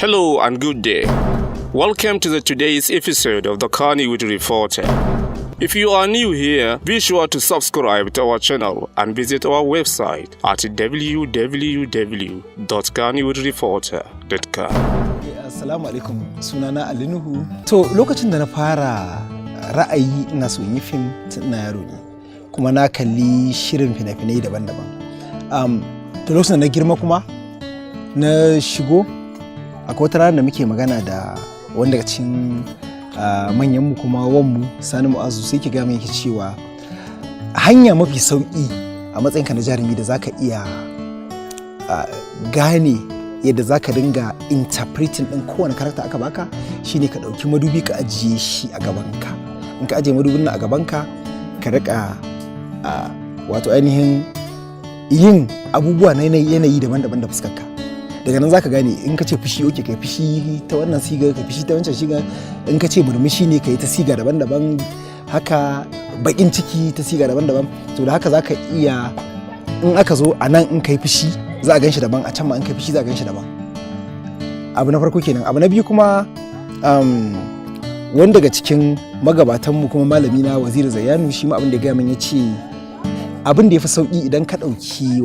Hello and good day. Welcome to today's episode of the Kannywood Reporter. If you are new here, be sure to subscribe to our channel and visit our website at www.kannywoodreporter.com. Assalamu alaikum, sunana Ali Nuhu. To lokacin da na fara ra'ayi ina so in yi fim tun ina yaro ne, kuma na kalli shirin fina-finai daban-daban. To lokacin da na girma kuma na shigo, akwai wata rana da muke magana da wanda daga cikin manyanmu kuma wanmu Sani Mu'azu sai ki ga mai yake cewa hanya mafi sauki a matsayinka na jarumi da zaka iya gane yadda zaka dinga interpreting din kowane karakta aka baka shine ka dauki madubi ka ajiye shi a gabanka. In ka ajiye madubin nan a gabanka ka rika wato ainihin yin abubuwa na yanayi daban-daban da fuskarka. Daga nan zaka gane in ka ce fushi oke kai fushi ta wannan siga, kai fushi ta wancan siga. In ka ce murmushi ne kai ta siga daban-daban, haka bakin ciki ta siga daban-daban. To da haka zaka iya, in aka zo a nan in kai fushi za a gan shi daban, a can ma in kai fushi za a gan shi daban. Abu na farko kenan. Abu na biyu kuma wani daga cikin magabatanmu kuma malami na Waziri Zayyanu, shi ma abin da ya gaya min ya ce abin da ya fi sauƙi idan ka ɗauki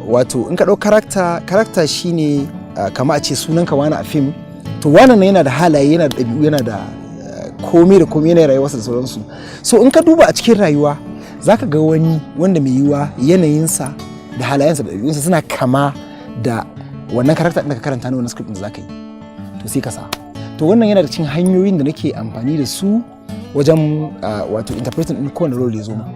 wato in ka ɗau karakta shine kama a ce sunanka wani a fim, to wannan yana da halaye, yana da ɗabi'u, yana da komai da komai, yana rayuwarsa da sauransu. So in ka duba a cikin rayuwa za ka ga wani wanda mai yiwuwa yanayinsa da halayensa da ɗabi'unsa suna kama da wannan karakta da ka karanta na wannan script da za ka yi, to sai ka sa. To wannan yana da cikin hanyoyin da nake amfani da su wajen wato interpreting ɗin kowane role da ya zo ma.